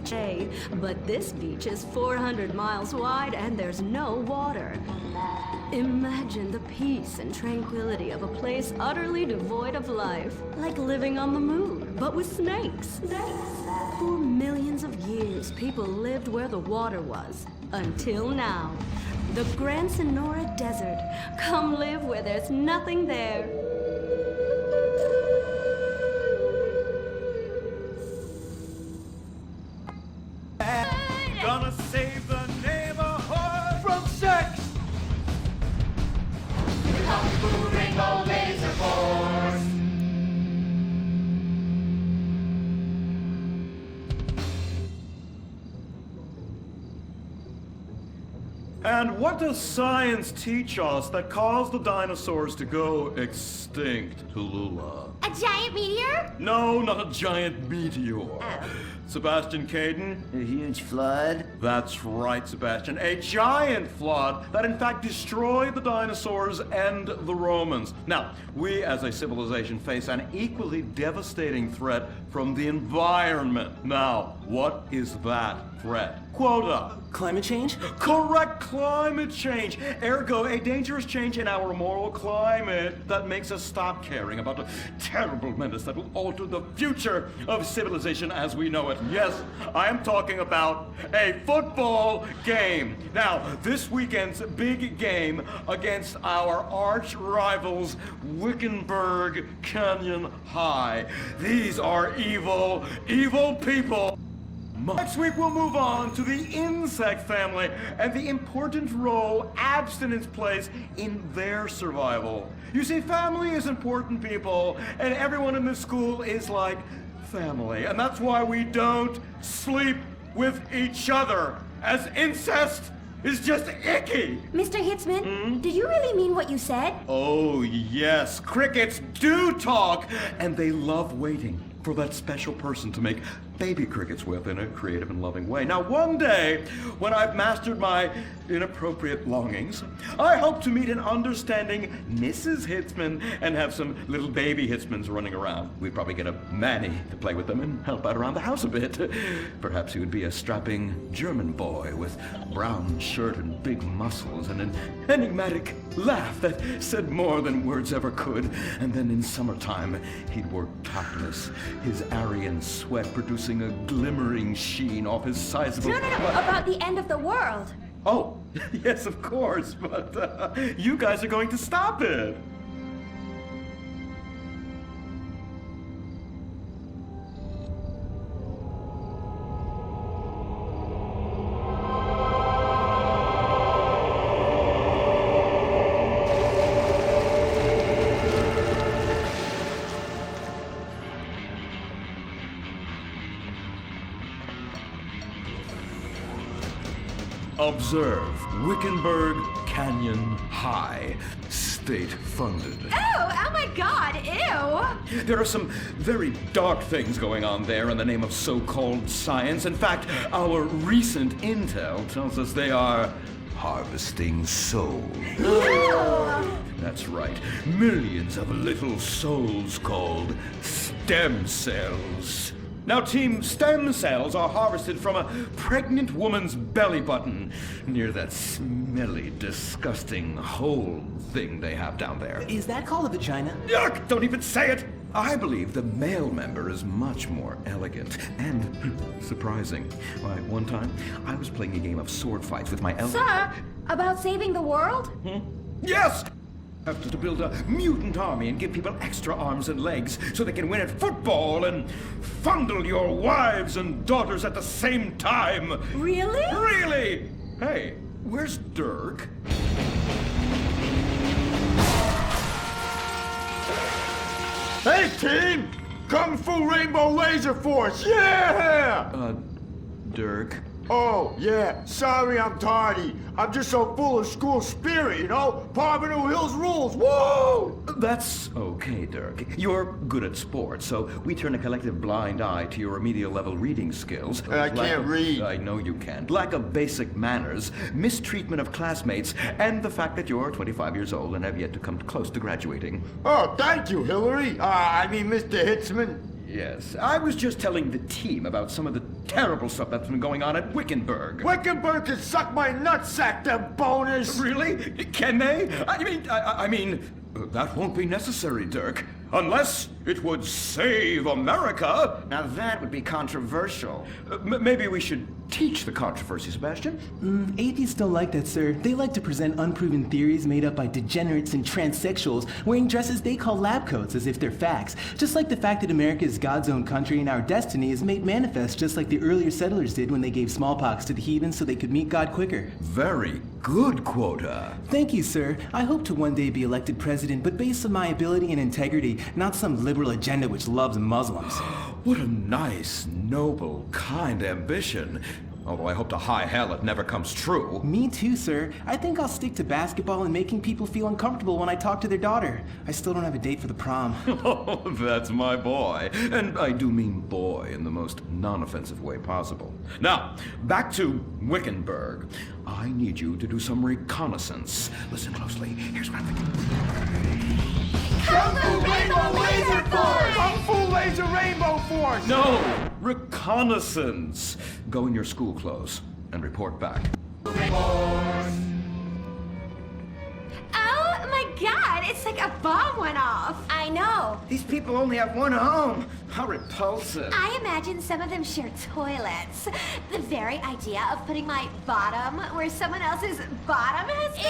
cliche, but this beach is 400 miles wide and there's no water. Imagine the peace and tranquility of a place utterly devoid of life, like living on the moon, but with snakes. For millions of years, people lived where the water was, until now. The Gran Sonora Desert. Come live where there's nothing there. Gonna save the neighborhood from sex. The Kung Fu Rainbow Lazer Force. And what does science teach us that caused the dinosaurs to go extinct, Tallulah? A giant meteor? No, not a giant meteor. Sebastian Caden? A huge flood? That's right, Sebastian. A giant flood that in fact destroyed the dinosaurs and the Romans. Now, we as a civilization face an equally devastating threat from the environment. Now, what is that threat? Quota. Climate change? Correct, climate change. Ergo, a dangerous change in our moral climate that makes us stop caring about a terrible menace that will alter the future of civilization as we know it. Yes, I am talking about a football game. Now, this weekend's big game against our arch rivals, Wickenburg Canyon High. These are evil, evil people. Next week, we'll move on to the insect family and the important role abstinence plays in their survival. You see, family is important, people, and everyone in this school is like family. And that's why we don't sleep with each other, as incest is just icky. Mr. Hitzman, did you really mean what you said? Oh, yes. Crickets do talk, and they love waiting for that special person to make baby crickets with in a creative and loving way. Now, one day, when I've mastered my inappropriate longings, I hope to meet an understanding Mrs. Hitzman and have some little baby Hitzmans running around. We'd probably get a Manny to play with them and help out around the house a bit. Perhaps he would be a strapping German boy with brown shirt and big muscles and an enigmatic laugh that said more than words ever could. And then in summertime, he'd work topless, his Aryan sweat producing a glimmering sheen off his sizable... No, about the end of the world. Oh, yes, of course, but you guys are going to stop it. Observe, Wickenburg Canyon High, state-funded. Oh my God, ew! There are some very dark things going on there in the name of so-called science. In fact, our recent intel tells us they are harvesting souls. No! That's right, millions of little souls called stem cells. Now, Team Stem Cells are harvested from a pregnant woman's belly button near that smelly, disgusting hole thing they have down there. Is that called a vagina? Yuck! Don't even say it! I believe the male member is much more elegant and surprising. Why, one time, I was playing a game of sword fights with my Sir, about saving the world? Yes! Have to build a mutant army and give people extra arms and legs so they can win at football and fondle your wives and daughters at the same time. Really? Really? Hey, where's Dirk? Hey, team! Kung Fu Rainbow Lazer Force, yeah! Dirk? Oh, yeah, sorry I'm tardy. I'm just so full of school spirit, you know? Parvenu Hills rules, whoa! That's okay, Dirk. You're good at sports, so we turn a collective blind eye to your remedial level reading skills. I can't read. I know you can't. Lack of basic manners, mistreatment of classmates, and the fact that you're 25 years old and have yet to come close to graduating. Oh, thank you, Hillary. I mean, Mr. Hitzman. Yes, I was just telling the team about some of the terrible stuff that's been going on at Wickenburg. Wickenburg can suck my nutsack, them boners! Really? Can they? I mean, that won't be necessary, Dirk. Unless it would save America. Now that would be controversial. Maybe we should teach the controversy, Sebastian. Atheists don't like that, sir. They like to present unproven theories made up by degenerates and transsexuals wearing dresses they call lab coats as if they're facts. Just like the fact that America is God's own country and our destiny is made manifest just like the earlier settlers did when they gave smallpox to the heathen so they could meet God quicker. Very good, Quota. Thank you, sir. I hope to one day be elected president, but based on my ability and integrity, not some liberal agenda which loves Muslims. What a nice, noble, kind ambition. Although I hope to high hell it never comes true. Me too, sir. I think I'll stick to basketball and making people feel uncomfortable when I talk to their daughter. I still don't have a date for the prom. Oh, that's my boy. And I do mean boy in the most non-offensive way possible. Now, back to Wickenburg. I need you to do some reconnaissance. Listen closely. Here's what I'm thinking. Kung Fu Rainbow Lazer Force! Kung Fu Laser Rainbow Force! No! Reconnaissance! Go in your school clothes and report back. Oh my god, it's like a bomb went off. I know. These people only have one home. How repulsive. I imagine some of them share toilets. The very idea of putting my bottom where someone else's bottom has been.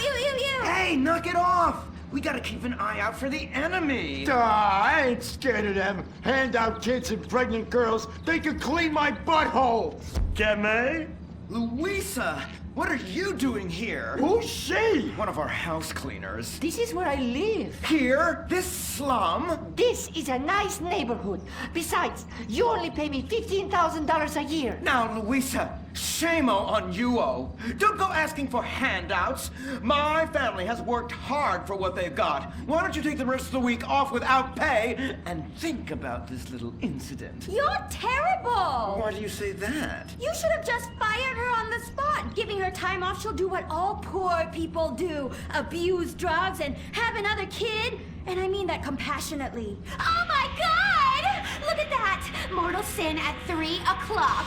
Ew, ew, ew, ew. Hey, knock it off! We gotta keep an eye out for the enemy. I ain't scared of them. Handout kids and pregnant girls. They can clean my butthole. Can Louisa, what are you doing here? Who's she? One of our house cleaners. This is where I live. Here? This slum? This is a nice neighborhood. Besides, you only pay me $15,000 a year. Now, Louisa, shame-o on you-o. Don't go asking for handouts. My family has worked hard for what they've got. Why don't you take the rest of the week off without pay and think about this little incident? You're terrible. Why do you say that? You should have just fired her on the spot. Giving her time off, she'll do what all poor people do. Abuse drugs and have another kid. And I mean that compassionately. Oh my god! Look at that! Mortal sin at 3 o'clock.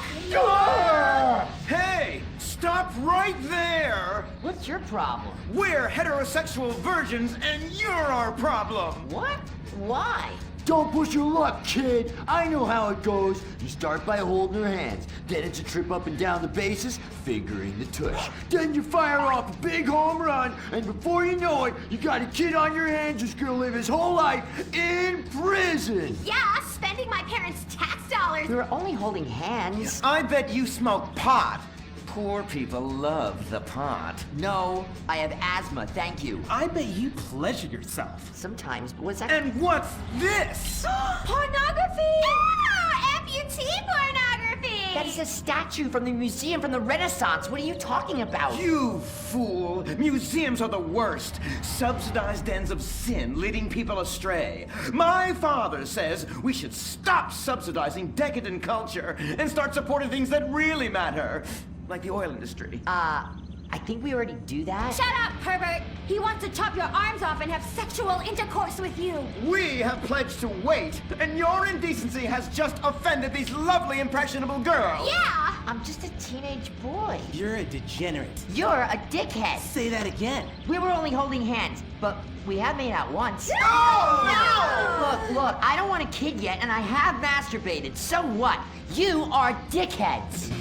Hey, stop right there! What's your problem? We're heterosexual virgins and you're our problem! What? Why? Don't push your luck, kid. I know how it goes. You start by holding her hands. Then it's a trip up and down the bases, fingering the tush. Then you fire off a big home run, and before you know it, you got a kid on your hands who's gonna live his whole life in prison. Yeah, spending my parents' tax dollars. We were only holding hands. I bet you smoke pot. Poor people love the pot. No, I have asthma, thank you. I bet you pleasure yourself. Sometimes, but what's that? And what's this? Pornography! Ah, amputee pornography! That is a statue from the museum from the Renaissance. What are you talking about? You fool! Museums are the worst. Subsidized dens of sin, leading people astray. My father says we should stop subsidizing decadent culture and start supporting things that really matter. Like the oil industry. I think we already do that. Shut up, pervert! He wants to chop your arms off and have sexual intercourse with you. We have pledged to wait, and your indecency has just offended these lovely, impressionable girls. Yeah! I'm just a teenage boy. You're a degenerate. You're a dickhead. Say that again. We were only holding hands, but we have made out once. No! Look, I don't want a kid yet, and I have masturbated. So what? You are dickheads.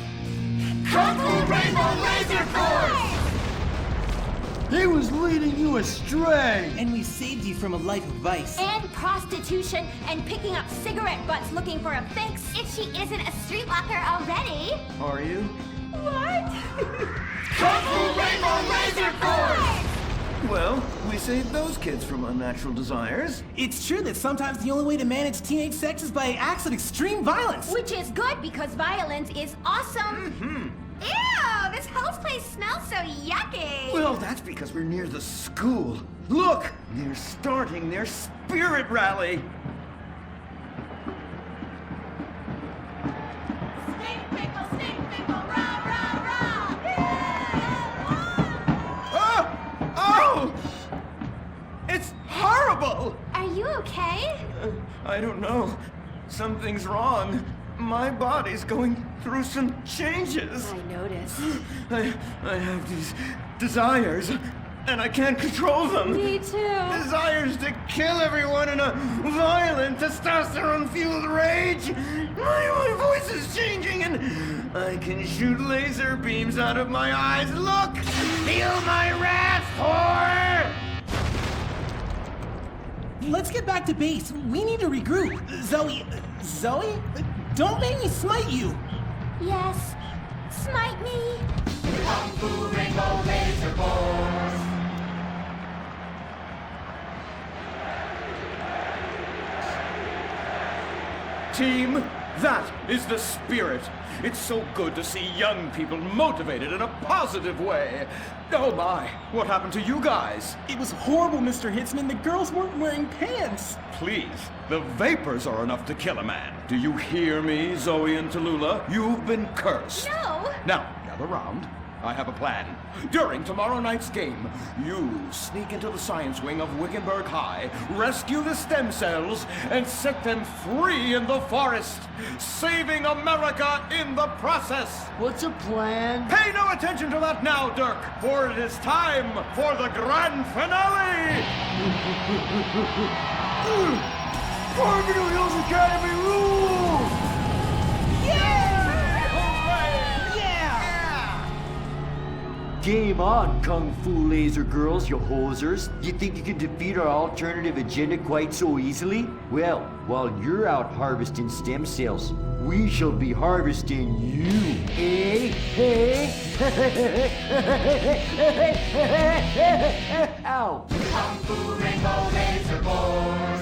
Kung Fu Rainbow Lazer Force! He was leading you astray. And we saved you from a life of vice. And prostitution and picking up cigarette butts looking for a fix if she isn't a streetwalker already. Are you? What? Kung Fu Rainbow Lazer Force! Well, we saved those kids from unnatural desires. It's true that sometimes the only way to manage teenage sex is by acts of extreme violence. Which is good because violence is awesome. Ew, this whole place smells so yucky. Well, that's because we're near the school. Look, they're starting their spirit rally. Stink pickle, rah, rah, rah. Oh! It's horrible! Are you okay? I don't know. Something's wrong. my body's going through some changes. I notice. I have these desires, and I can't control them. Me too. Desires to kill everyone in a violent, testosterone-fueled rage. My voice is changing, and I can shoot laser beams out of my eyes. Look! Feel my wrath, whore! Let's get back to base. We need to regroup. Zoe? Don't make me smite you. Yes, smite me. Kung Fu Rainbow Lazer Force. Team, that is the spirit. It's so good to see young people motivated in a positive way. Oh my, what happened to you guys? It was horrible, Mr. Hitzman. The girls weren't wearing pants. Please, the vapors are enough to kill a man. Do you hear me, Zoe and Tallulah? You've been cursed. No. Now, gather round. I have a plan. During tomorrow night's game, you sneak into the science wing of Wickenburg High, rescue the stem cells, and set them free in the forest, saving America in the process. What's a plan? Pay no attention to that now, Dirk, for it is time for the grand finale! Farmington Hills Academy rules! Game on, Kung Fu Laser girls, you hosers. You think you can defeat our alternative agenda quite so easily? Well, while you're out harvesting stem cells, we shall be harvesting you, eh? Ow! Kung Fu Rainbow Lazer Force.